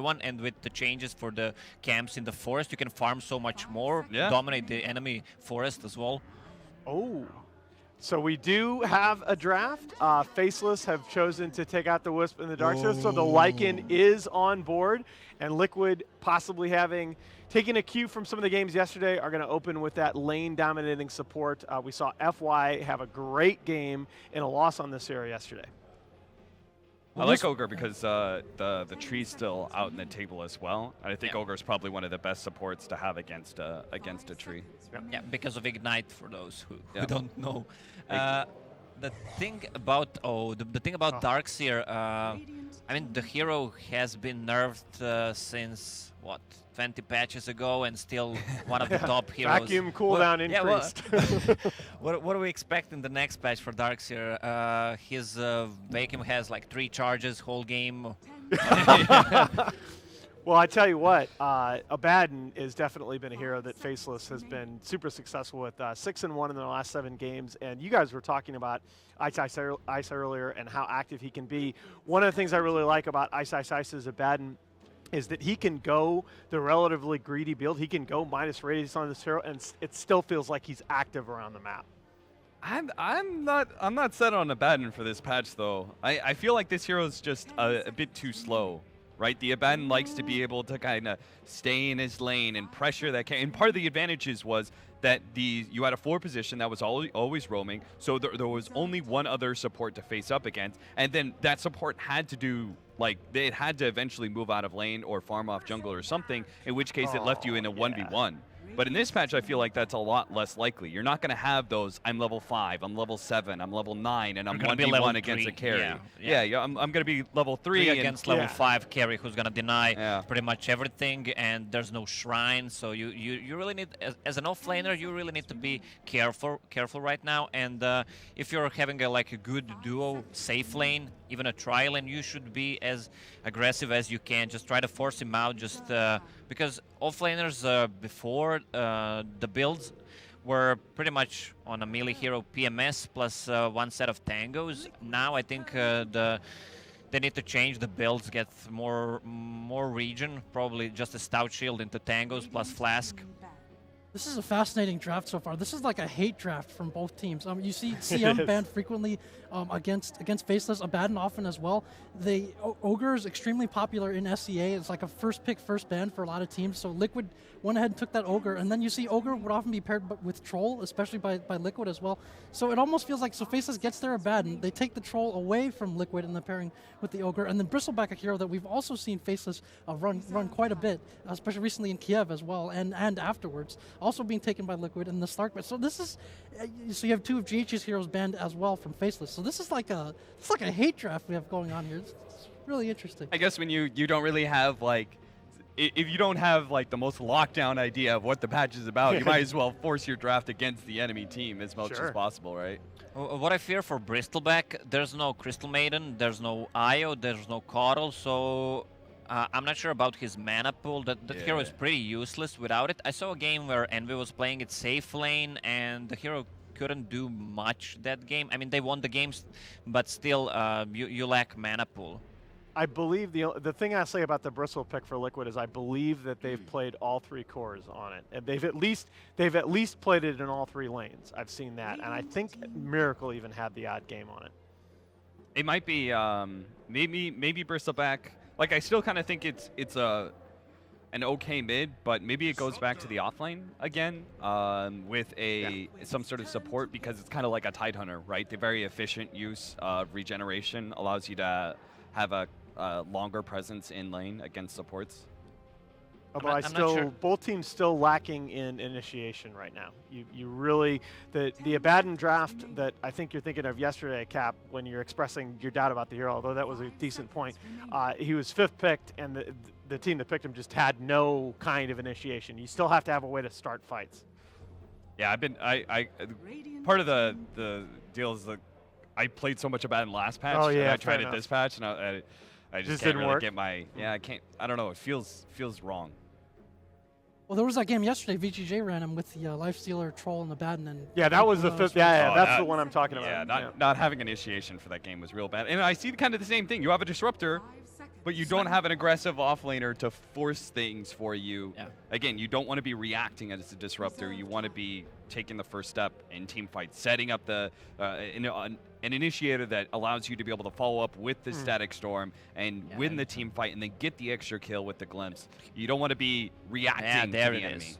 everyone, and with the changes for the camps in the forest, you can farm so much more, dominate the enemy forest as well. Oh. So we do have a draft. Faceless have chosen to take out the Wisp and the Darkseer, so the Lycan is on board, and Liquid possibly taking a cue from some of the games yesterday are going to open with that lane-dominating support. We saw FY have a great game in a loss on this area yesterday. I like Ogre because the tree's still out in the table as well. And I think Ogre is probably one of the best supports to have against a tree. Yeah, because of Ignite for those who don't know. The thing about Darkseer, I mean, the hero has been nerfed since what, 20 patches ago, and still one of the top heroes. Vacuum cooldown increased. What do we expect in the next patch for Darkseer? His vacuum has like 3 charges whole game. Well, I tell you what, Abaddon has definitely been a hero that Faceless has been super successful with. 6-1 in their last 7 games, and you guys were talking about Ice earlier and how active he can be. One of the things I really like about Ice's Abaddon is that he can go the relatively greedy build. He can go minus radius on this hero, and it still feels like he's active around the map. I'm not set on Abaddon for this patch though. I feel like this hero is just a bit too slow. Right, the Abaddon likes to be able to kind of stay in his lane and pressure that. And part of the advantages was that you had a 4 position that was always roaming, so there was only one other support to face up against, and then that support had to do it had to eventually move out of lane or farm off jungle or something. In which case, it left you in a 1v1. But in this patch, I feel like that's a lot less likely. You're not going to have those, I'm level 5, I'm level 7, I'm level 9, and I'm 1v1 against a carry. I'm going to be level 3 against level 5 carry who's going to deny pretty much everything, and there's no shrine. So you really need, as an offlaner, you really need to be careful right now. And if you're having a good duo, safe lane, even a trial, and you should be as aggressive as you can. Just try to force him out, just because offlaners before the builds were pretty much on a melee hero PMS plus 1 set of tangos. Now I think they need to change the builds, get more regen, probably just a stout shield into tangos plus flask. This is a fascinating draft so far. This is like a hate draft from both teams. You see CM banned frequently against Faceless, Abaddon often as well. The Ogre is extremely popular in SCA. It's like a first pick, first ban for a lot of teams. So Liquid went ahead and took that Ogre, and then you see Ogre would often be paired with Troll, especially by Liquid as well. So it almost feels like, so Faceless gets their Abaddon, they take the Troll away from Liquid in the pairing with the Ogre, and then Bristleback, a hero that we've also seen Faceless run quite a bit, especially recently in Kiev as well, and afterwards, also being taken by Liquid in the Stark. So this is, so you have 2 of GH's heroes banned as well from Faceless. So this is like a hate draft we have going on here. It's really interesting. I guess when you don't really have if you don't have the most lockdown idea of what the patch is about, you might as well force your draft against the enemy team as much as possible, right? What I fear for Bristleback, there's no Crystal Maiden, there's no Io, there's no Coddle, so I'm not sure about his mana pool. That hero is pretty useless without it. I saw a game where Envy was playing it safe lane, and the hero couldn't do much that game. I mean, they won the games, but still, you lack mana pool. I believe the thing I say about the Bristle pick for Liquid is I believe that they've played all 3 cores on it, and they've at least played it in all 3 lanes. I've seen that, and I think Miracle even had the odd game on it. It might be maybe Bristleback. I still kind of think it's an okay mid, but maybe it goes back to the offlane again with some sort of support, because it's kind of like a Tidehunter, right? The very efficient use of regeneration allows you to have a longer presence in lane against supports. Although both teams still lacking in initiation right now. You really, the Abaddon draft that I think you're thinking of yesterday, Cap, when you're expressing your doubt about the hero, although that was a decent point, he was 5th picked, and the team that picked him just had no kind of initiation. You still have to have a way to start fights. Yeah, part of the deal is that I played so much Abaddon last patch, and I tried it this patch, and I just can't really get my, I don't know, it feels wrong. Well, there was that game yesterday. VGJ ran him with the Lifestealer, Troll, and Abaddon. And that was the 5th. That's the one I'm talking about. Not having initiation for that game was real bad. And I see kind of the same thing. You have a disruptor, But you don't have an aggressive offlaner to force things for you. Yeah. Again, you don't want to be reacting as a disruptor. You want to be taking the first step in team fights, setting up the an initiator that allows you to be able to follow up with the static storm and win the team fight and then get the extra kill with the glimpse. You don't want to be reacting to the enemy.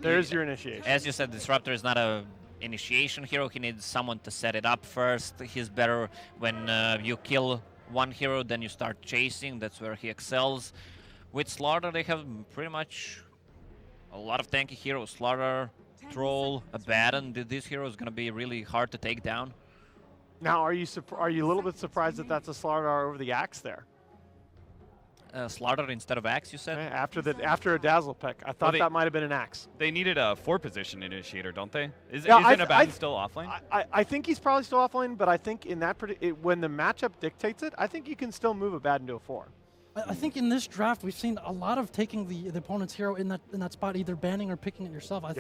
There's your initiation. As you said, Disruptor is not a initiation hero. He needs someone to set it up first. He's better when you kill one hero, then you start chasing. That's where he excels. With StarLadder, they have pretty much a lot of tanky heroes. StarLadder, Troll, Abaddon. This hero is going to be really hard to take down. Now, are you a little bit surprised that that's a StarLadder over the Axe there? StarLadder instead of Axe, you said? After a Dazzle pick. I thought that might have been an Axe. They needed a 4-position initiator, don't they? Isn't Abaddon still offlane? I think he's probably still offlane, but I think in that when the matchup dictates it, I think you can still move Abaddon to a 4. I think in this draft we've seen a lot of taking the opponent's hero in that spot, either banning or picking it yourself. I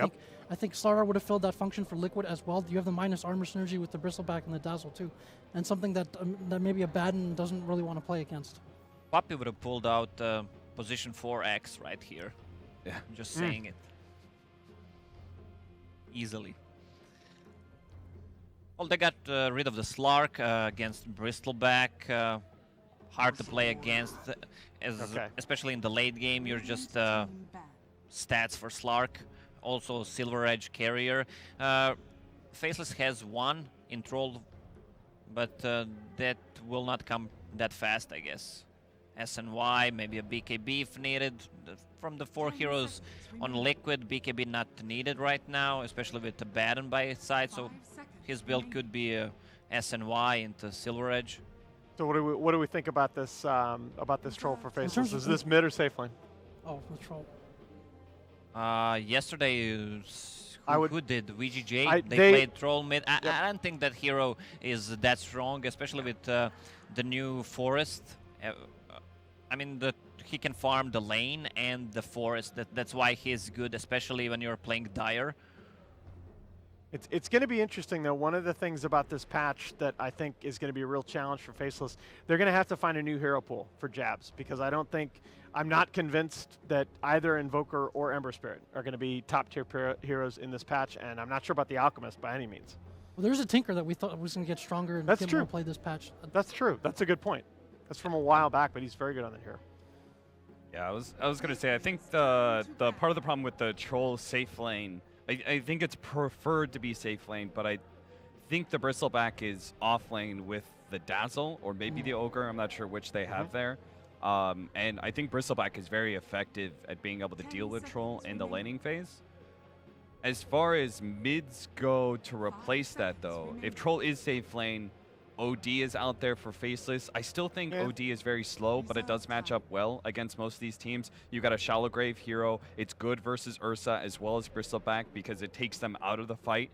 think StarLadder would have filled that function for Liquid as well. You have the minus armor synergy with the Bristleback and the Dazzle too, and something that maybe Abaddon doesn't really want to play against. Poppy would have pulled out position 4X right here. Yeah. I'm just saying it. Easily. Well, they got rid of the Slark against Bristleback. Hard to play against, especially in the late game. You're just stats for Slark. Also, Silver Edge Carrier. Faceless has 1 in Troll, but that will not come that fast, I guess. SNY, maybe a BKB if needed. From the 4 heroes on Liquid, BKB not needed right now, especially with Abaddon by his side, so his build could be a SNY into Silver Edge. So what do we think about this Troll for Faceless? Is this mid or safe lane? Oh, the Troll. Yesterday, who did? VGJ? They played Troll mid. I don't think that hero is that strong, especially with the new Forest. I mean, he can farm the lane and the Forest. That's why he's good, especially when you're playing Dire. It's going to be interesting, though. One of the things about this patch that I think is going to be a real challenge for Faceless, they're going to have to find a new hero pool for Jabs, because I'm not convinced that either Invoker or Ember Spirit are going to be top-tier heroes in this patch, and I'm not sure about the Alchemist by any means. Well, there's a Tinker that we thought was going to get stronger and get more play this patch. That's true. That's a good point. That's from a while back, but he's very good on that hero. Yeah, I was gonna say, I think the part of the problem with the Troll safe lane, I think it's preferred to be safe lane, but I think the Bristleback is off lane with the Dazzle or maybe the Ogre. I'm not sure which they have there. And I think Bristleback is very effective at being able to deal with Troll in the laning phase. As far as mids go to replace that, though, if Troll is safe lane, OD is out there for Faceless. I still think OD is very slow, but it does match up well against most of these teams. You got a Shallow Grave hero. It's good versus Ursa as well as Bristleback because it takes them out of the fight,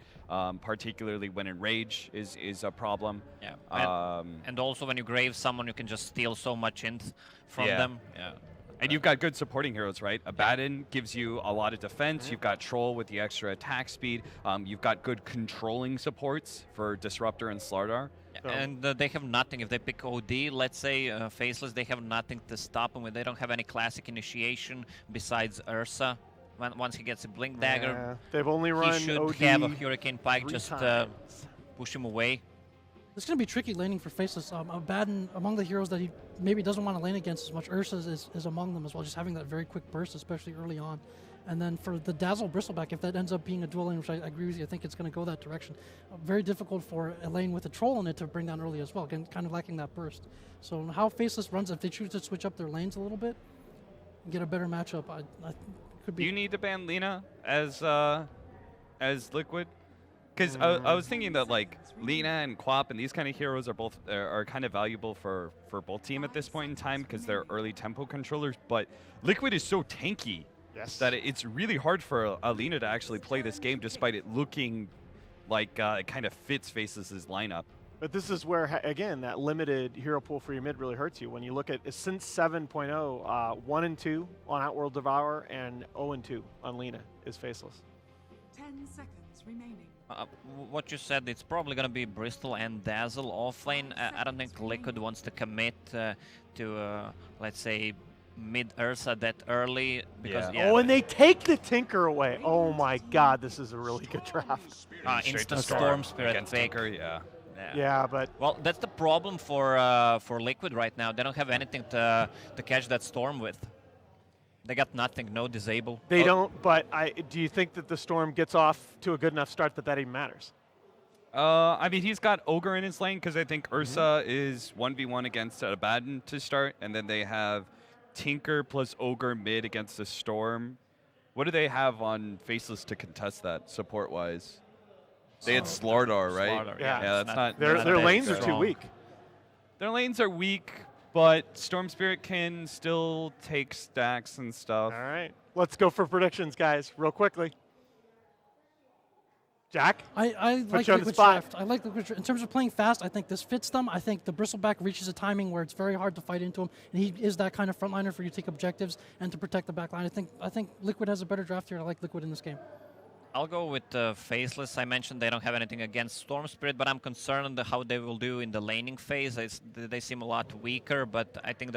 particularly when Enrage is a problem. Yeah. And also when you grave someone, you can just steal so much int from them. Yeah. And you've got good supporting heroes, right? Abaddon gives you a lot of defense. You've got Troll with the extra attack speed. You've got good controlling supports for Disruptor and StarLadder. And they have nothing. If they pick OD, let's say Faceless, they have nothing to stop him with. They don't have any classic initiation besides Ursa. Once he gets a Blink Dagger, they've only run he should OD have a Hurricane Pike, just push him away. It's going to be tricky laning for Faceless. Abaddon, among the heroes that he maybe doesn't want to lane against as much, Ursa is among them as well, just having that very quick burst, especially early on. And then for the Dazzle Bristleback, if that ends up being a dual lane, which I agree with you, I think it's going to go that direction. Very difficult for a lane with a Troll in it to bring down early as well, again, kind of lacking that burst. So how Faceless runs, if they choose to switch up their lanes a little bit and get a better matchup, I could be... Do you need to ban Lina as Liquid? Because I was thinking that like Lina and Quap and these kind of heroes are kind of valuable for both team at this point in time because they're early tempo controllers, but Liquid is so tanky. That it's really hard for Alina to actually play this game despite it looking like it kind of fits Faceless' lineup. But this is where, again, that limited hero pool for your mid really hurts you. When you look at, since 7.0, 1 and 2 on Outworld Devourer and 0 and 2 on Lina is Faceless. 10 seconds remaining. What you said, it's probably going to be Bristol and Dazzle offlane. I don't think Liquid wants to commit to, let's say, mid Ursa that early because Oh, and they take the Tinker away. Oh my God, this is a really good draft. instant Storm Spirit against fake. Tinker, yeah. Yeah, but Well, that's the problem for Liquid right now. They don't have anything to catch that Storm with. They got nothing, no disable. they don't. But do you think that the Storm gets off to a good enough start that even matters? I mean, he's got Ogre in his lane because I think Ursa is 1v1 against Abaddon to start, and then they have Tinker plus Ogre mid against the Storm. What do they have on Faceless to contest that support-wise? They had StarLadder, right? StarLadder, Yeah. That's not. Their that lanes are too strong. weak. Their lanes are weak, but Storm Spirit can still take stacks and stuff. All right, let's go for predictions, guys, real quickly. Jack? I Put like you on the Liquid spot. draft. I like Liquid draft. In terms of playing fast, I think this fits them. I think the Bristleback reaches a timing where it's very hard to fight into him, and he is that kind of frontliner for you to take objectives and to protect the back line. I think Liquid has a better draft here. I like Liquid in this game. I'll go with Faceless. I mentioned they don't have anything against Storm Spirit, but I'm concerned how they will do in the laning phase. They seem a lot weaker, but I think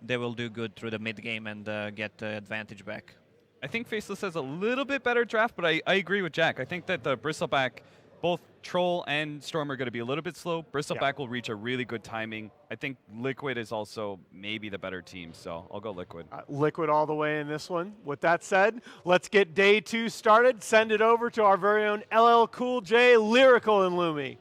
they will do good through the mid game and get the advantage back. I think Faceless has a little bit better draft, but I agree with Jack. I think that the Bristleback, both Troll and Storm are going to be a little bit slow. Bristleback will reach a really good timing. I think Liquid is also maybe the better team, so I'll go Liquid. Liquid all the way in this one. With that said, let's get day 2 started. Send it over to our very own LL Cool J, Lyrical and Lumi.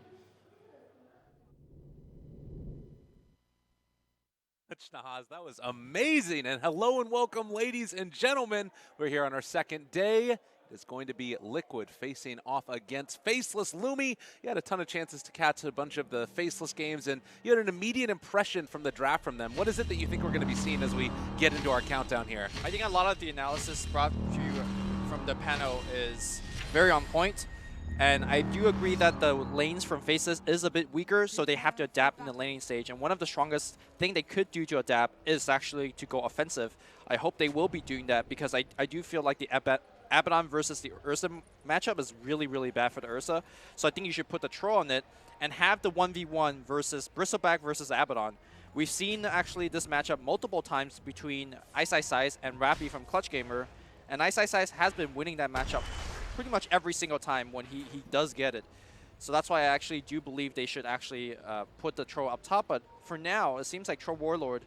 Nahaz, that was amazing. And hello and welcome, ladies and gentlemen. We're here on our second day. It's going to be Liquid facing off against Faceless. Lumi, you had a ton of chances to catch a bunch of the Faceless games, and you had an immediate impression from the draft from them. What is it that you think we're going to be seeing as we get into our countdown here? I think a lot of the analysis brought to you from the panel is very on point. And I do agree that the lanes from Faceless is a bit weaker, so they have to adapt in the laning stage. And one of the strongest thing they could do to adapt is actually to go offensive. I hope they will be doing that because I do feel like the Abaddon versus the Ursa matchup is really, really bad for the Ursa. So I think you should put the Troll on it and have the 1v1 versus Bristleback versus Abaddon. We've seen actually this matchup multiple times between Ice and Rappy from Clutch Gamer. And Ice has been winning that matchup pretty much every single time when he does get it. So that's why I actually do believe they should actually put the Troll up top. But for now, it seems like Troll Warlord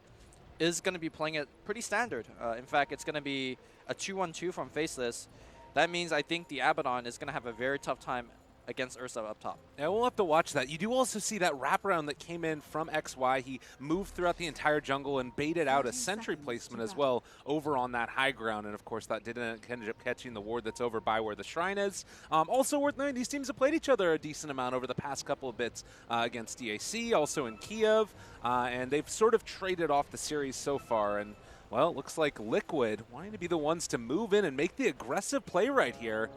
is going to be playing it pretty standard. In fact, it's going to be a 2-1-2 from Faceless. That means I think the Abaddon is going to have a very tough time against Ursa up top. Yeah, we'll have to watch that. You do also see that wraparound that came in from XY. He moved throughout the entire jungle and baited out a sentry placement as well over on that high ground. And of course, that didn't end up catching the ward that's over by where the shrine is. Also worth noting, these teams have played each other a decent amount over the past couple of bits against DAC, also in Kiev. And they've sort of traded off the series so far. And well, it looks like Liquid wanting to be the ones to move in and make the aggressive play right here.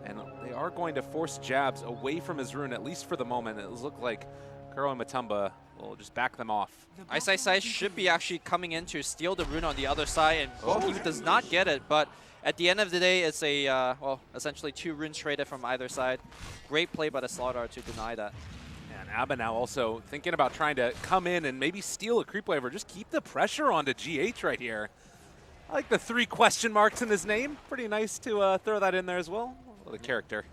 And they are going to force Jabs away from his rune, at least for the moment. It looks like Kuro and Matumba will just back them off. Ice should be actually coming in to steal the rune on the other side, and well, he does not get it. But at the end of the day, it's a, well, essentially 2 runes traded from either side. Great play by the StarLadder to deny that. And Abba now also thinking about trying to come in and maybe steal a creep wave or just keep the pressure onto GH right here. I like the 3 question marks in his name. Pretty nice to throw that in there as well. The character.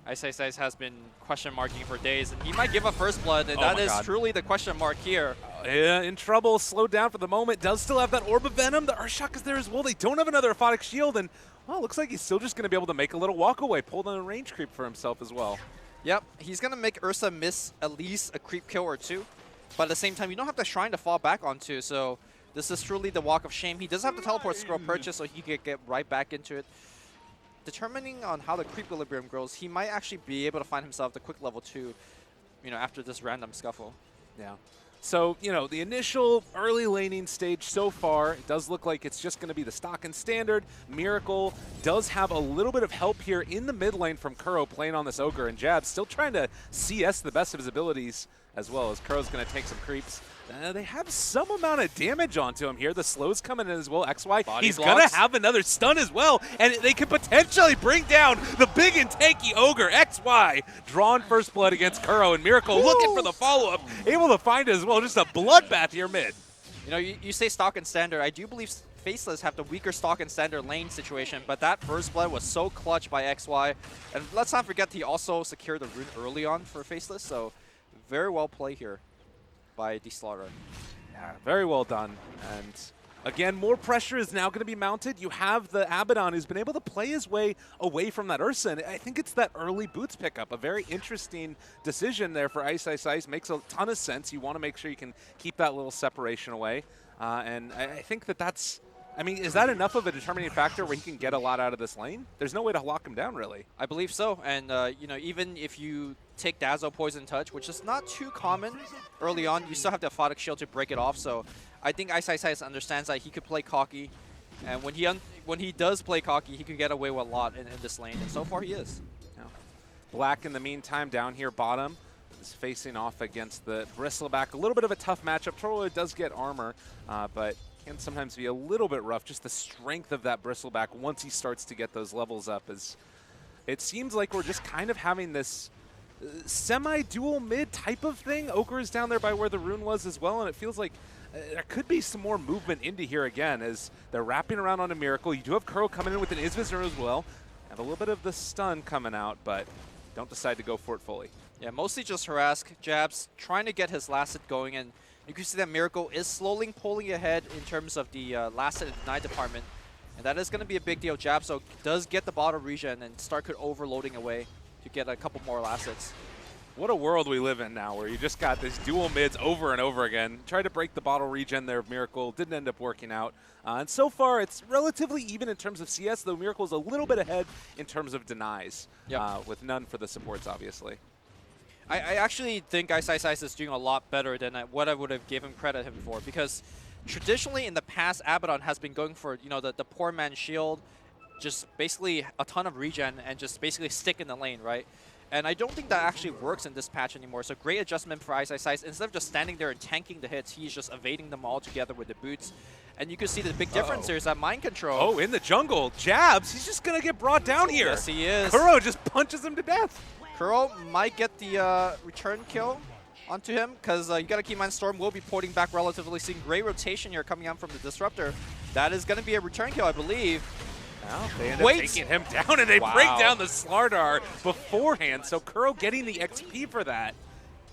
Ice has been question marking for days, and he might give a first blood, and that is truly the question mark here. Yeah, in trouble, slowed down for the moment. Does still have that Orb of Venom. The Earthshock is there as well. They don't have another Aphotic Shield, and well, looks like he's still just going to be able to make a little walk away, pull down a range creep for himself as well. Yep, he's going to make Ursa miss at least a creep kill or 2, but at the same time, you don't have the Shrine to fall back onto, so this is truly the walk of shame. He does have the teleport scroll purchase, so he could get right back into it. Determining on how the creep equilibrium grows, he might actually be able to find himself the quick level 2, you know, after this random scuffle. Yeah. So, you know, the initial early laning stage so far, it does look like it's just going to be the stock and standard. Miracle does have a little bit of help here in the mid lane from Kuro playing on this Ogre, and Jab still trying to CS the best of his abilities as well, as Kuro's going to take some creeps. They have some amount of damage onto him here. The slow's coming in as well. XY, he's going to have another stun as well, and they could potentially bring down the big and tanky Ogre. XY drawn first blood against Kuro, and Miracle looking for the follow-up, able to find it as well. Just a bloodbath here mid. You know, you say stock and standard. I do believe Faceless have the weaker stock and standard lane situation, but that first blood was so clutch by XY. And let's not forget he also secured the rune early on for Faceless, so very well played here by StarLadder. Yeah, very well done. And again, more pressure is now going to be mounted. You have the Abaddon who's been able to play his way away from that Ursa. And I think it's that early boots pickup. A very interesting decision there for Ice Ice Ice. Makes a ton of sense. You want to make sure you can keep that little separation away. And I think that's... I mean, is that enough of a determining factor where he can get a lot out of this lane? There's no way to lock him down, really. I believe so. And, you know, even if you take Dazzle Poison Touch, which is not too common early on, you still have the Aphotic Shield to break it off. So I think Ice Ice Ice understands that he could play cocky. And when he does play cocky, he can get away with a lot in this lane. And so far, he is. Yeah. Black, in the meantime, down here bottom, is facing off against the Bristleback. A little bit of a tough matchup. Troller does get armor, but can sometimes be a little bit rough. Just the strength of that Bristleback once he starts to get those levels up is... It seems like we're just kind of having this semi-dual mid type of thing. Ogre is down there by where the rune was as well, and it feels like there could be some more movement into here again as they're wrapping around on a Miracle. You do have Kuro coming in with an Isvisor as well. Have a little bit of the stun coming out, but don't decide to go for it fully. Yeah, mostly just harass jabs, trying to get his last hit going, and you can see that Miracle is slowly pulling ahead in terms of the last hit and deny department. And that is going to be a big deal. Jabso does get the bottom regen and start overloading away to get a couple more last hits. What a world we live in now where you just got this dual mids over and over again. Tried to break the bottle regen there of Miracle. Didn't end up working out. And so far, it's relatively even in terms of CS, though Miracle's a little bit ahead in terms of denies, with none for the supports, obviously. I actually think Ice Ice Ice is doing a lot better than what I would have given credit him for, because traditionally in the past, Abaddon has been going for, you know, the poor man's shield, just basically a ton of regen and just basically stick in the lane, right? And I don't think that actually works in this patch anymore. So great adjustment for Ice Ice Ice. Instead of just standing there and tanking the hits, he's just evading them all together with the boots. And you can see the big difference here is that mind control. Oh, in the jungle, jabs. He's just going to get brought down here. Yes, he is. Kuro just punches him to death. Kuro might get the return kill onto him, because you got to keep in mind Storm will be porting back relatively soon. Great rotation here coming out from the Disruptor. That is going to be a return kill, I believe. Well, they end up taking him down, and they break down the StarLadder beforehand. So Kuro getting the XP for that.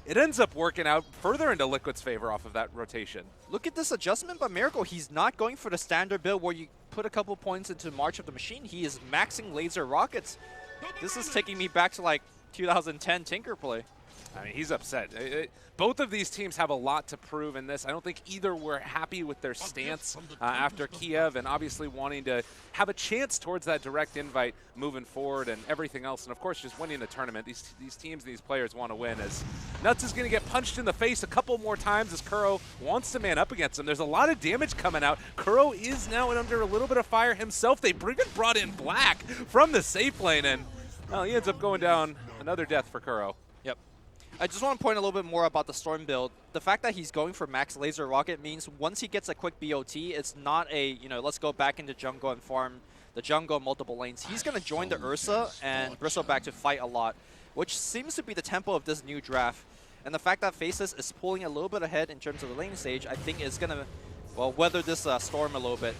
It ends up working out further into Liquid's favor off of that rotation. Look at this adjustment by Miracle. He's not going for the standard build where you put a couple points into March of the Machine. He is maxing laser rockets. This is taking me back to like 2010 Tinker play. I mean, he's upset. Both of these teams have a lot to prove in this. I don't think either were happy with their stance after Kiev, and obviously wanting to have a chance towards that direct invite moving forward and everything else. And of course, just winning the tournament. These teams, these players want to win. As Nuts is going to get punched in the face a couple more times as Kuro wants to man up against him. There's a lot of damage coming out. Kuro is now under a little bit of fire himself. They even brought in Black from the safe lane, and well, he ends up going down. Another death for Kuro. I just want to point a little bit more about the Storm build. The fact that he's going for max laser rocket means once he gets a quick BOT, it's not a, you know, let's go back into jungle and farm the jungle multiple lanes. He's going to join the Ursa and Bristleback to fight a lot, which seems to be the tempo of this new draft. And the fact that Faceless is pulling a little bit ahead in terms of the lane stage, I think is going to, well, weather this Storm a little bit.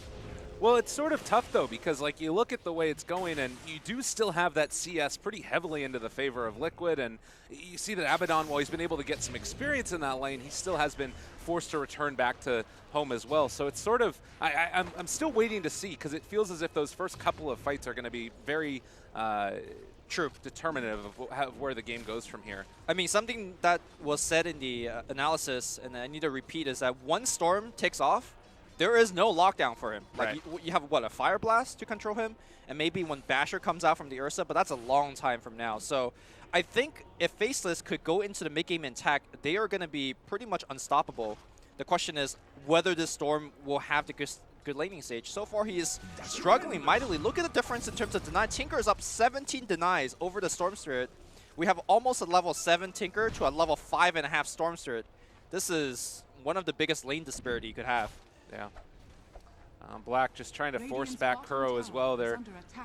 Well, it's sort of tough, though, because like you look at the way it's going, and you do still have that CS pretty heavily into the favor of Liquid, and you see that Abaddon, while he's been able to get some experience in that lane, he still has been forced to return back to home as well. So it's sort of, I'm still waiting to see, because it feels as if those first couple of fights are going to be very determinative of where the game goes from here. I mean, something that was said in the analysis, and I need to repeat, is that once Storm takes off, there is no lockdown for him. Like, you have, what, a Fire Blast to control him? And maybe when Basher comes out from the Ursa, but that's a long time from now. So I think if Faceless could go into the mid-game intact, they are going to be pretty much unstoppable. The question is whether this Storm will have the good laning stage. So far, he is struggling mightily. Look at the difference in terms of deny. Tinker is up 17 denies over the Storm Spirit, We have almost a level 7 Tinker to a level 5.5 Storm Spirit. This is one of the biggest lane disparity you could have. Yeah. Black just trying to force back Kuro as well. They're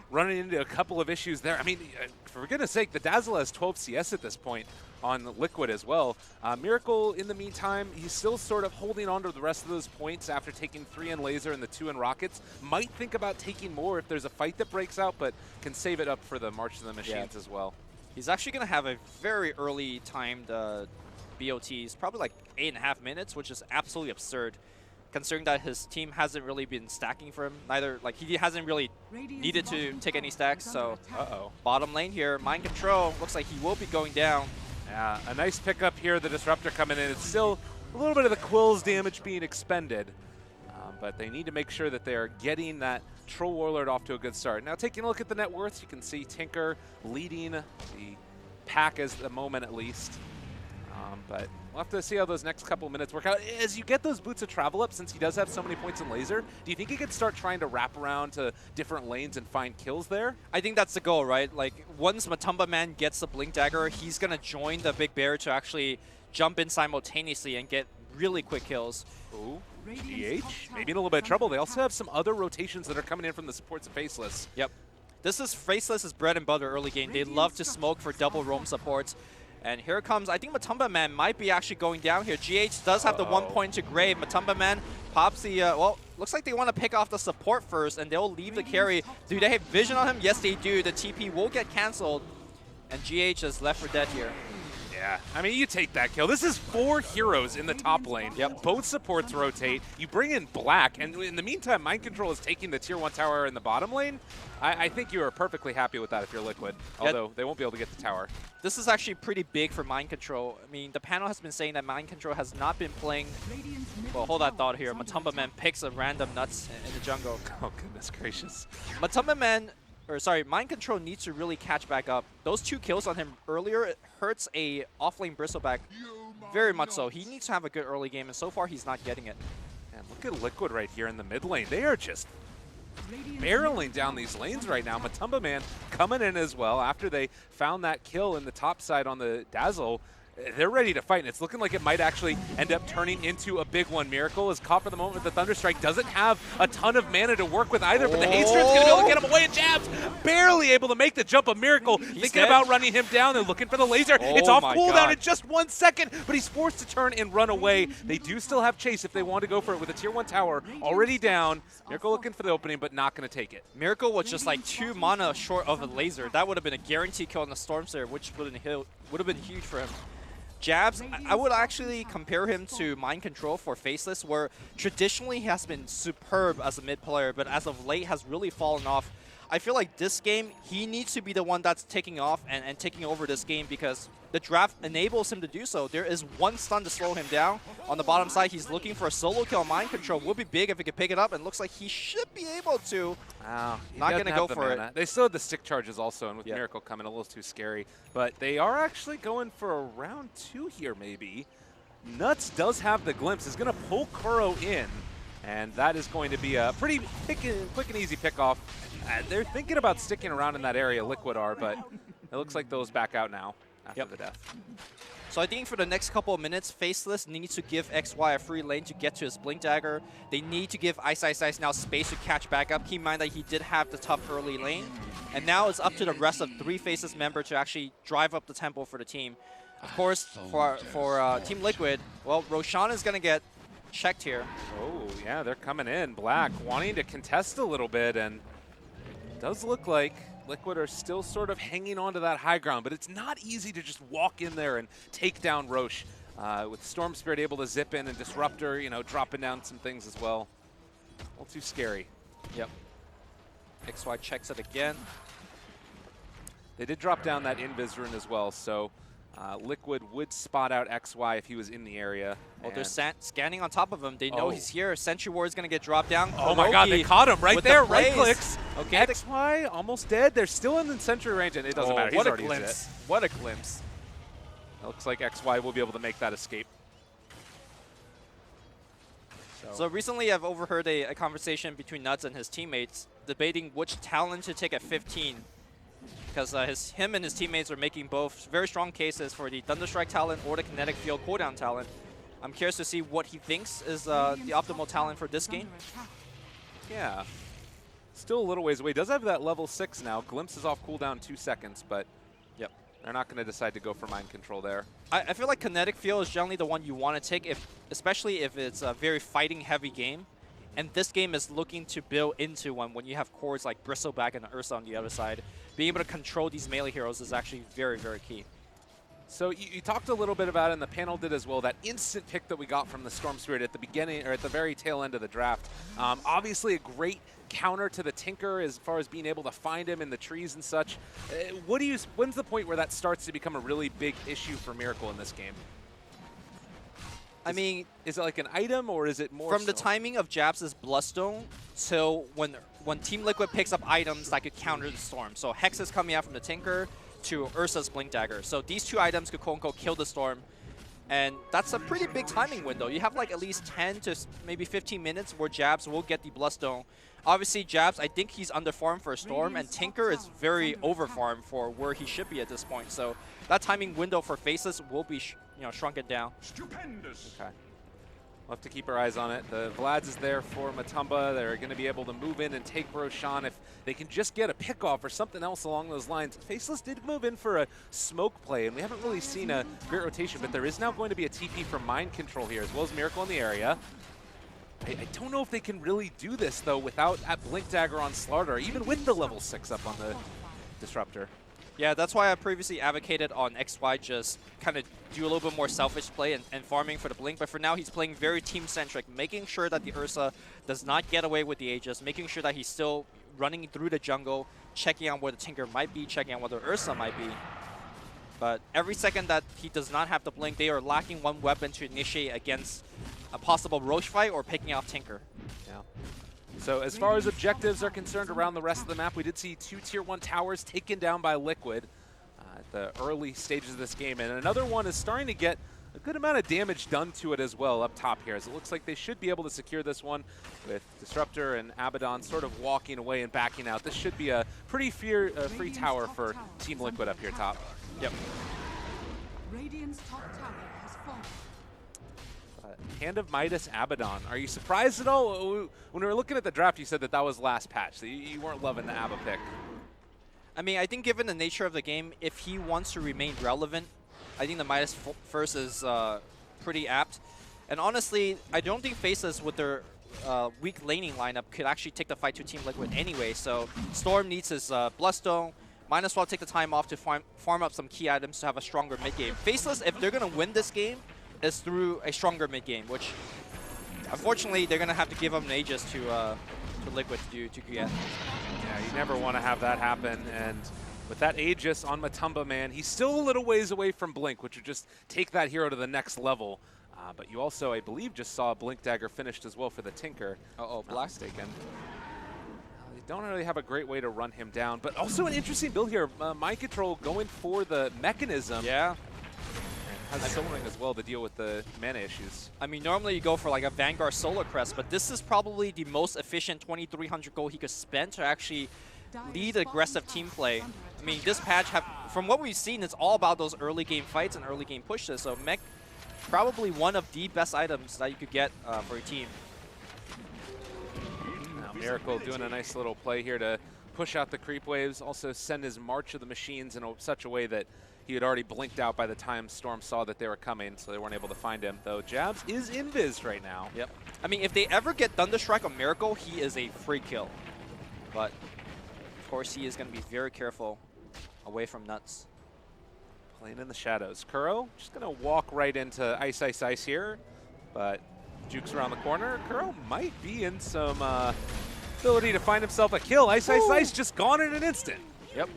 running into a couple of issues there. I mean, for goodness sake, the Dazzle has 12 CS at this point on Liquid as well. Miracle, in the meantime, he's still sort of holding on to the rest of those points after taking 3 in Laser and the 2 in Rockets. Might think about taking more if there's a fight that breaks out, but can save it up for the March of the Machines as well. He's actually going to have a very early timed BOTs, probably like 8.5 minutes, which is absolutely absurd, considering that his team hasn't really been stacking for him. Neither, like, he hasn't really needed to take any stacks. So, bottom lane here, Mind Control looks like he will be going down. Yeah, a nice pickup here. The Disruptor coming in. It's still a little bit of the Quill's damage being expended, but they need to make sure that they are getting that Troll Warlord off to a good start. Now, taking a look at the net worths, you can see Tinker leading the pack as the moment at least. But we'll have to see how those next couple minutes work out. As you get those Boots of Travel up, since he does have so many points in Laser, do you think he could start trying to wrap around to different lanes and find kills there? I think that's the goal, right? Like, once Matumba Man gets the Blink Dagger, he's going to join the Big Bear to actually jump in simultaneously and get really quick kills. Ooh, GH, maybe in a little bit of trouble. They also have some other rotations that are coming in from the supports of Faceless. Yep. This is Faceless's bread and butter early game. They love to smoke for double roam supports. And here comes, I think Matumba Man might be actually going down here. GH does have the 1 point to grave. Matumba Man pops the, well, looks like they want to pick off the support first, and they'll leave the carry. Do they have vision on him? Yes, they do. The TP will get canceled, and GH is left for dead here. Yeah, I mean, you take that kill. This is 4 heroes in the top lane. Yep. Both supports rotate. You bring in Black, and in the meantime, Mind Control is taking the Tier 1 tower in the bottom lane. I think you are perfectly happy with that if you're Liquid, although they won't be able to get the tower. This is actually pretty big for Mind Control. I mean, the panel has been saying that Mind Control has not been playing. Well, hold that thought here. Matumba Man picks a random nuts in the jungle. Oh, goodness gracious. Matumba Man, or sorry, Mind Control needs to really catch back up. Those 2 kills on him earlier, it hurts a offlane Bristleback very much so. He needs to have a good early game, and so far he's not getting it. And look at Liquid right here in the mid lane. They are just barreling down these lanes right now. Matumba Man coming in as well after they found that kill in the top side on the Dazzle. They're ready to fight, and it's looking like it might actually end up turning into a big one. Miracle is caught for the moment with the Thunderstrike. Doesn't have a ton of mana to work with either, but the Haste Strike's going to be able to get him away, and Jabs barely able to make the jump of Miracle. Thinking dead. about running him down. They're looking for the laser. It's off cooldown in just 1 second, but he's forced to turn and run away. They do still have chase if they want to go for it with a Tier 1 tower already down. Miracle looking for the opening, but not going to take it. Miracle was just like 2 mana short of a laser. That would have been a guaranteed kill on the Storm Slayer, which would have been huge for him. Jabs, I would actually compare him to Mind Control for Faceless, where traditionally he has been superb as a mid player, but as of late has really fallen off. I feel like this game, he needs to be the one that's taking off and taking over this game, because the draft enables him to do so. There is 1 stun to slow him down. On the bottom side, he's looking for a solo kill. Mind Control would be big if he could pick it up, and looks like he should be able to. Wow, not going to go for it. They still have the stick charges also, and with Miracle coming a little too scary. But they are actually going for a round 2 here, maybe. Nuts does have the glimpse. Is going to pull Kuro in, and that is going to be a pretty quick and easy pickoff. They're thinking about sticking around in that area, Liquid are, but it looks like those back out now after the death. So I think for the next couple of minutes, Faceless needs to give XY a free lane to get to his Blink Dagger. They need to give Ice now space to catch back up. Keep in mind that he did have the tough early lane. And now it's up to the rest of 3 Faceless members to actually drive up the tempo for the team. Of course, for Team Liquid, well, Roshan is going to get checked here. Oh, yeah, they're coming in. Black wanting to contest a little bit, and it does look like Liquid are still sort of hanging on to that high ground, but it's not easy to just walk in there and take down Roche. With Storm Spirit able to zip in and Disruptor, you know, dropping down some things as well. A little too scary. Yep. XY checks it again. They did drop down that Invis rune as well, so Liquid would spot out XY if he was in the area. Well, they're scanning on top of him. They know he's here. Sentry Ward is going to get dropped down. Oh my god, they caught him right there. Right clicks. Okay. XY almost dead. They're still in the Sentry range, and it doesn't matter. He's already dead. What a glimpse. It looks like XY will be able to make that escape. So recently I've overheard a conversation between Nuts and his teammates debating which talent to take at 15. because him and his teammates are making both very strong cases for the Thunderstrike talent or the Kinetic Field cooldown talent. I'm curious to see what he thinks is the optimal talent for this game. Yeah. Still a little ways away. Does have that level 6 now. Glimpse is off cooldown 2 seconds, but yep, they're not going to decide to go for mind control there. I feel like Kinetic Field is generally the one you want to take, especially if it's a very fighting-heavy game. And this game is looking to build into one when you have cores like Bristleback and Ursa on the other side. Being able to control these melee heroes is actually very, very key. So you talked a little bit about it, and the panel did as well, that instant pick that we got from the Storm Spirit at the beginning, or at the very tail end of the draft. Obviously a great counter to the Tinker as far as being able to find him in the trees and such. When's the point where that starts to become a really big issue for Miracle in this game? Is it like an item, or is it more from the timing of Jabs' Bloodstone till when Team Liquid picks up items that could counter the Storm? So Hex is coming out from the Tinker to Ursa's Blink Dagger. So these two items could quote-unquote kill the Storm. And that's a pretty big timing window. You have like at least 10 to maybe 15 minutes where Jabs will get the Bloodstone. Obviously, Jabs, I think he's underfarmed for a Storm, and Tinker is very overfarmed for where he should be at this point. So that timing window for Faceless will be shrunken down. Stupendous. Okay. We'll have to keep our eyes on it. The Vlad's is there for Matumba. They're going to be able to move in and take Roshan if they can just get a pickoff or something else along those lines. Faceless did move in for a smoke play, and we haven't really seen a great rotation, but there is now going to be a TP for mind control here, as well as Miracle in the area. I don't know if they can really do this, though, without that Blink Dagger on StarLadder, even with the level 6 up on the Disruptor. Yeah, that's why I previously advocated on XY just kind of do a little bit more selfish play and farming for the Blink. But for now, he's playing very team-centric, making sure that the Ursa does not get away with the Aegis, making sure that he's still running through the jungle, checking out where the Tinker might be, checking out where the Ursa might be. But every second that he does not have the Blink, they are lacking one weapon to initiate against a possible Roche fight or picking off Tinker. Yeah. So as far as objectives are concerned around the rest of the map, we did see 2 Tier 1 towers taken down by Liquid at the early stages of this game. And another one is starting to get a good amount of damage done to it as well up top here, as it looks like they should be able to secure this one with Disruptor and Abaddon sort of walking away and backing out. This should be a pretty free tower for Team Liquid up here top. Yep. Radiant's top tower has fallen. Hand of Midas Abaddon. Are you surprised at all? When we were looking at the draft, you said that was last patch, so you weren't loving the Abba pick. I think given the nature of the game, if he wants to remain relevant, I think the Midas first is pretty apt. And honestly, I don't think Faceless with their weak laning lineup could actually take the fight to Team Liquid anyway. So Storm needs his Bloodstone. Might as well take the time off to farm up some key items to have a stronger mid-game. Faceless, if they're going to win this game, is through a stronger mid-game, which unfortunately they're going to have to give up an Aegis to Liquid to get. Yeah, you never want to have that happen. And with that Aegis on Matumba, man, he's still a little ways away from Blink, which would just take that hero to the next level. But you also, I believe, just saw a Blink Dagger finished as well for the Tinker. Black. Mistaken. They don't really have a great way to run him down. But also an interesting build here. Mind Control going for the mechanism. Yeah. Has Soul Ring as well to deal with the mana issues. Normally you go for like a Vanguard Solar Crest, but this is probably the most efficient 2,300 gold he could spend to actually lead aggressive team play. This patch, from what we've seen, it's all about those early game fights and early game pushes. So Mech, probably one of the best items that you could get for your team. Now Miracle doing a nice little play here to push out the creep waves, also send his March of the Machines in such a way that he had already blinked out by the time Storm saw that they were coming, so they weren't able to find him. Though Jabs is invis right now. Yep. If they ever get Thunderstrike on Miracle, he is a free kill. But, of course, he is going to be very careful away from Nuts. Playing in the shadows. Kuro just going to walk right into Ice, Ice, Ice here, but Juke's around the corner. Kuro might be in some ability to find himself a kill. Ice, Ice, Ice just gone in an instant. Yep.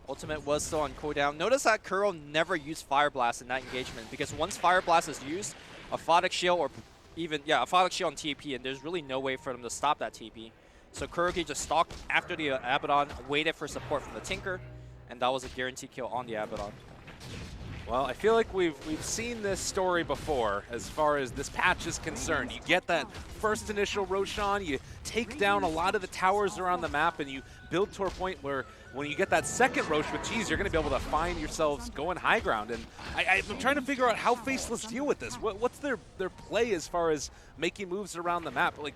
Ultimate was still on cooldown. Notice that Kuro never used Fire Blast in that engagement, because once Fire Blast is used, a Photic Shield or even, a Photic Shield on TP, and there's really no way for them to stop that TP. So Kuro just stalked after the Abaddon, waited for support from the Tinker, and that was a guaranteed kill on the Abaddon. Well, I feel like we've seen this story before as far as this patch is concerned. You get that first initial Roshan, you take down a lot of the towers around the map, and you build to a point where when you get that second Rosh with Cheese, you're going to be able to find yourselves going high ground. And I'm trying to figure out how Faceless deal with this. What's their play as far as making moves around the map? Like,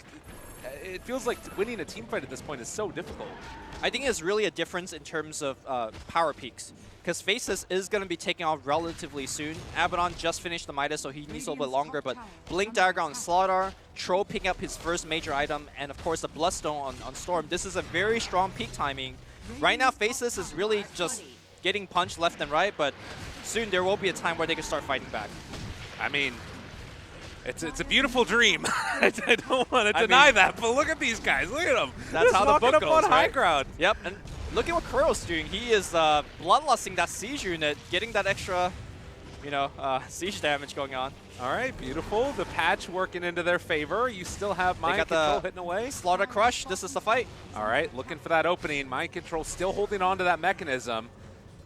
it feels like winning a team fight at this point is so difficult. I think it's really a difference in terms of power peaks, because Faceless is going to be taking off relatively soon. Abaddon just finished the Midas, so he needs a little bit longer, but Blink Dagger on StarLadder, Troll picking up his first major item, and of course the Bloodstone on Storm. This is a very strong peak timing. Right now, Faceless is really just getting punched left and right, but soon there will be a time where they can start fighting back. I mean, it's a beautiful dream. I don't want to deny that, but look at these guys. Look at them. That's how the book up goes, on high ground. Yep, and look at what Kuro's doing. He is bloodlusting that siege unit, getting that extra, siege damage going on. All right, beautiful. The patch working into their favor. You still have Mind Control hitting away. Slaughter Crush, this is the fight. All right, looking for that opening. Mind Control still holding on to that mechanism.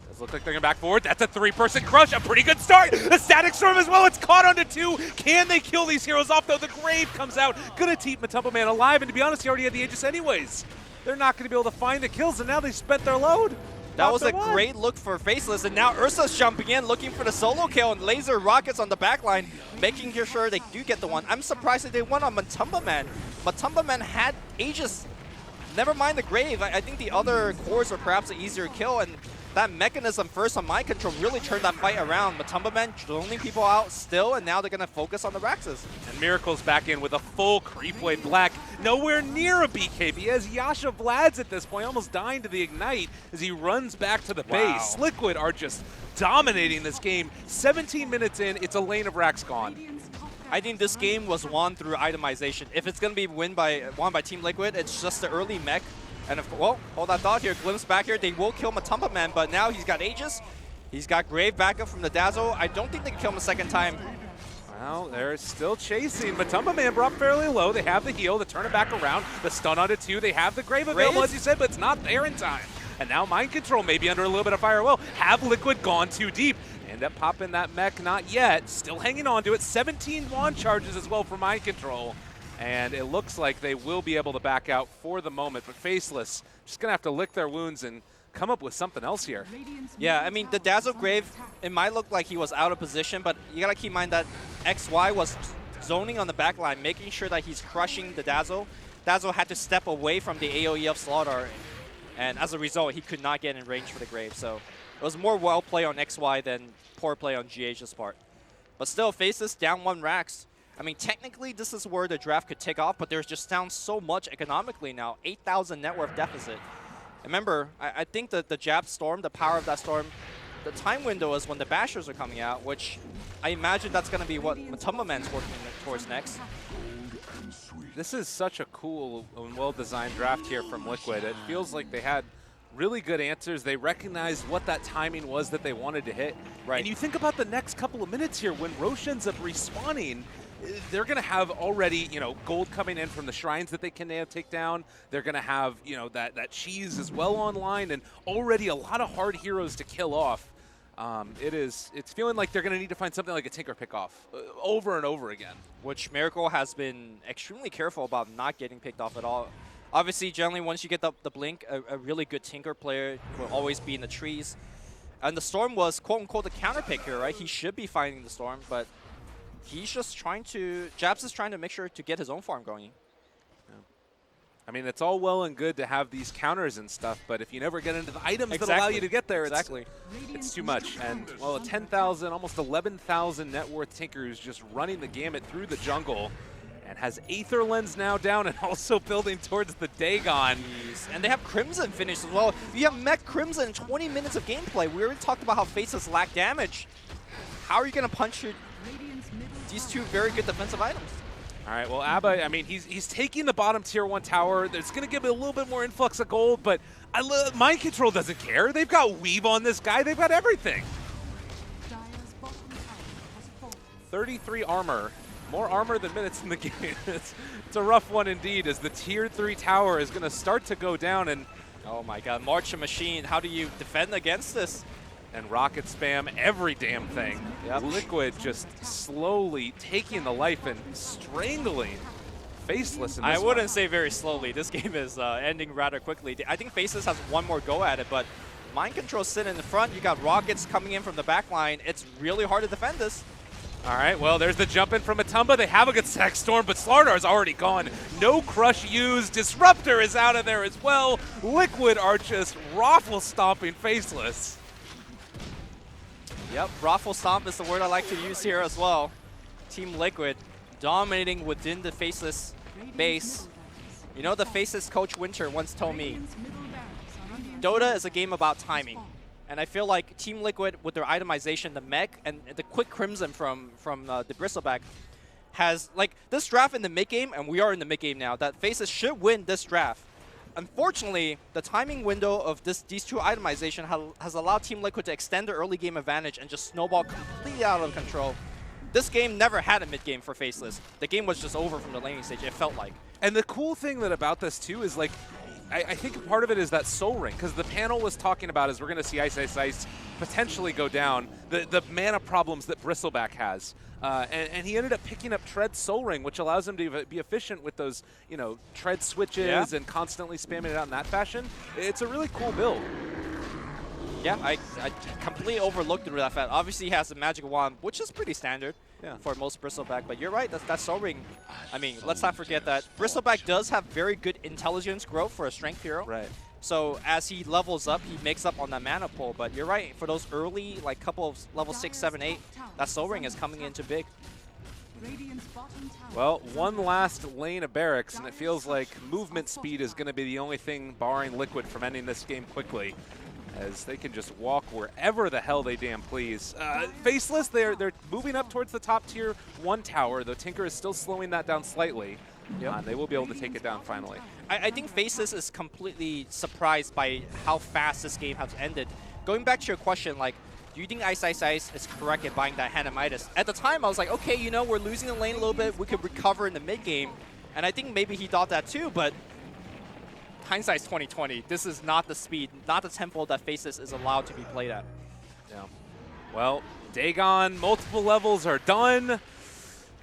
Does look like they're going back forward. That's a 3-person crush. A pretty good start. The Static Storm as well. It's caught onto 2. Can they kill these heroes off, though? The Grave comes out. Gonna keep Matumba Man alive, and to be honest, he already had the Aegis anyways. They're not going to be able to find the kills, and now they spent their load. That was a great look for Faceless, and now Ursa's jumping in, looking for the solo kill, and laser rockets on the backline, making sure they do get the one. I'm surprised that they won on Matumba Man. Matumba Man had Aegis. Never mind the Grave. I think the other cores were perhaps an easier kill, and that mechanism first on Mind Control really turned that fight around. Matumba Man droning people out still, and now they're going to focus on the Raxes. And Miracle's back in with a full creep wave. Black nowhere near a BKB as Yasha Vlad's at this point almost dying to the Ignite as he runs back to the base. Liquid are just dominating this game. 17 minutes in, it's a lane of Rax gone. I think this game was won through itemization. If it's going to be won by Team Liquid, it's just the early mech. And well, hold that thought here. Glimpse back here. They will kill Matumba Man, but now he's got Aegis. He's got Grave backup from the Dazzle. I don't think they can kill him a second time. Well, they're still chasing. Matumba Man brought fairly low. They have the heal to turn it back around. The stun onto 2. They have the Grave available, as you said, but it's not there in time. And now Mind Control may be under a little bit of fire. Well, have Liquid gone too deep? End up popping that mech, not yet. Still hanging on to it. 17 wand charges as well for Mind Control. And it looks like they will be able to back out for the moment. But Faceless just going to have to lick their wounds and come up with something else here. Yeah, I mean, the Dazzle Grave, it might look like he was out of position, but you got to keep in mind that XY was zoning on the back line, making sure that he's crushing the Dazzle. Dazzle had to step away from the AoE of Slaughter, and as a result, he could not get in range for the Grave. So it was more well play on XY than poor play on GH's part. But still, Faceless down 1 Rax. I mean, technically, this is where the draft could take off, but there's just down so much economically now. 8,000 net worth deficit. Remember, I think that the Jab Storm, the power of that Storm, the time window is when the Bashers are coming out, which I imagine that's going to be what Matumba Man's working towards next. This is such a cool and well-designed draft here from Liquid. It feels like they had really good answers. They recognized what that timing was that they wanted to hit. Right. And you think about the next couple of minutes here when Rosh ends up respawning, they're going to have already, gold coming in from the shrines that they can now take down. They're going to have, that cheese as well online, and already a lot of hard heroes to kill off. It's feeling like they're going to need to find something like a Tinker pick off over and over again. Which Miracle has been extremely careful about not getting picked off at all. Obviously, generally, once you get the Blink, a really good Tinker player will always be in the trees. And the Storm was, quote-unquote, the counter pick here, right? He should be finding the Storm, but he's just trying to... Jabs is trying to make sure to get his own farm going. Yeah. I mean, it's all well and good to have these counters and stuff, but if you never get into the items that allow you to get there, it's too much. And, well, a 10,000, almost 11,000 net worth Tinker who's just running the gamut through the jungle and has Aether Lens now down and also building towards the Dagon. And they have Crimson finished as well. You have Mech Crimson in 20 minutes of gameplay. We already talked about how Faceless lack damage. How are you going to punch these 2 very good defensive items? All right, well, Abba, I mean, he's taking the bottom tier 1 tower. That's going to give it a little bit more influx of gold, but Mind Control doesn't care. They've got Weave on this guy. They've got everything. 33 armor. More armor than minutes in the game. It's a rough one indeed, as the tier 3 tower is going to start to go down. And oh my god, March of Machine, how do you defend against this? and rocket spam every damn thing. Yep. Liquid just slowly taking the life and strangling Faceless in this I wouldn't one. say very slowly. This game is ending rather quickly. I think Faceless has one more go at it, but Mind Control sitting in the front. You got rockets coming in from the back line. It's really hard to defend this. All right, well, there's the jump in from Matumba. They have a good Sack Storm, but StarLadder's already gone. No crush used. Disruptor is out of there as well. Liquid are just raffle stomping Faceless. Yep, Raffle Stomp is the word I like to use here as well. Team Liquid dominating within the Faceless base. You know, the Faceless coach Winter once told me, Dota is a game about timing. And I feel like Team Liquid, with their itemization, the mech, and the quick Crimson from the Bristleback, has, like, this draft in the mid-game, and we are in the mid-game now, that Faceless should win this draft. Unfortunately, the timing window of these two itemization has allowed Team Liquid to extend their early game advantage and just snowball completely out of control. This game never had a mid-game for Faceless. The game was just over from the laning stage, it felt like. And the cool thing about this, too, is, like, I think part of it is that Soul Ring, because the panel was talking about, as we're going to see Ice Ice Ice potentially go down, the mana problems that Bristleback has. And he ended up picking up Tread Soul Ring, which allows him to be efficient with those, you know, Tread switches and constantly spamming it out in that fashion. It's a really cool build. Yeah, I completely overlooked that fact. Obviously, he has the Magic Wand, which is pretty standard for most Bristleback. But you're right, that Soul Ring. I mean, let's not forget that Bristleback does have very good intelligence growth for a strength hero. Right. So as he levels up, he makes up on that mana pool. But you're right, for those early, like, couple of level 6, 7, 8, that Soul Ring is coming into big. Well, one last lane of barracks, and it feels like movement speed is going to be the only thing barring Liquid from ending this game quickly, as they can just walk wherever the hell they damn please. Faceless, they're moving up towards the top tier 1 tower, though Tinker is still slowing that down slightly. And they will be able to take it down finally. I think Faceless is completely surprised by how fast this game has ended. Going back to your question, like, do you think Ice Ice Ice is correct in buying that Hanamitis? At the time, I was like, okay, you know, we're losing the lane a little bit. We could recover in the mid game. And I think maybe he thought that too, but hindsight's 2020. This is not the speed, not the tempo that Faceless is allowed to be played at. Yeah. Well, Dagon, multiple levels are done.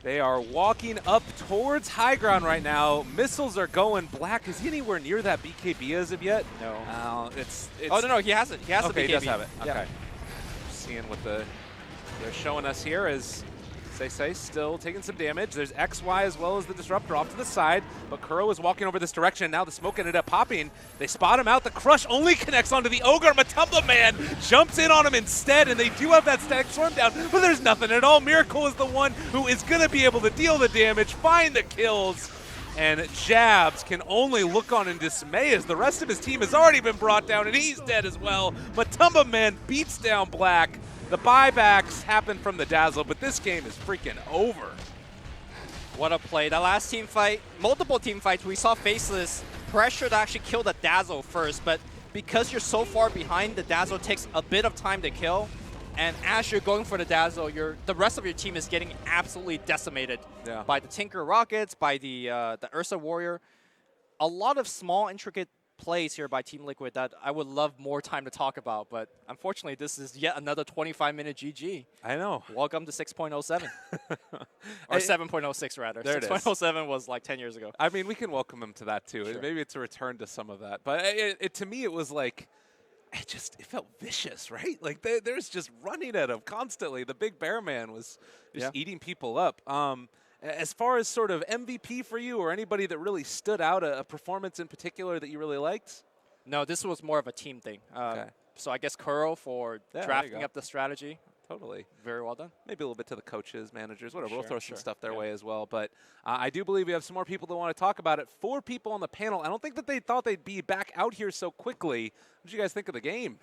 They are walking up towards high ground right now. Missiles are going black. Is he anywhere near that BKB as of yet? No. It's oh, no, he has it. He has the BKB. Okay, he does have it. Yeah. Okay. Seeing what they're showing us here is Say still taking some damage. There's XY as well as the Disruptor off to the side, but Kuro is walking over this direction. Now the smoke ended up popping. They spot him out. The crush only connects onto the Ogre. Matumba Man jumps in on him instead, and they do have that stack storm down, but there's nothing at all. Miracle is the one who is going to be able to deal the damage, find the kills, and Jabs can only look on in dismay as the rest of his team has already been brought down, and he's dead as well. Matumba Man beats down Black. The buybacks happen from the Dazzle, but this game is freaking over. What a play. That last team fight, multiple team fights, we saw Faceless pressure to actually kill the Dazzle first, but because you're so far behind, the Dazzle takes a bit of time to kill, and as you're going for the Dazzle, the rest of your team is getting absolutely decimated by the Tinker Rockets, by the Ursa Warrior. A lot of small, intricate plays here by Team Liquid that I would love more time to talk about, but unfortunately this is yet another 25-minute GG. I know. Welcome to 6.07. Or 7.06 rather. 6.07 was like 10 years ago. I mean, we can welcome him to that too. Sure. Maybe it's a return to some of that. But to me it was like, it felt vicious, right? Like there's just running at him constantly. The big bear man was just eating people up. As far as sort of MVP for you or anybody that really stood out, a performance in particular that you really liked? No, this was more of a team thing. So I guess Kuro for drafting up the strategy. Totally. Very well done. Maybe a little bit to the coaches, managers, whatever. We'll Sure, throw some stuff their way as well. But I do believe we have some more people that want to talk about it. 4 people on the panel. I don't think that they thought they'd be back out here so quickly. What did you guys think of the game?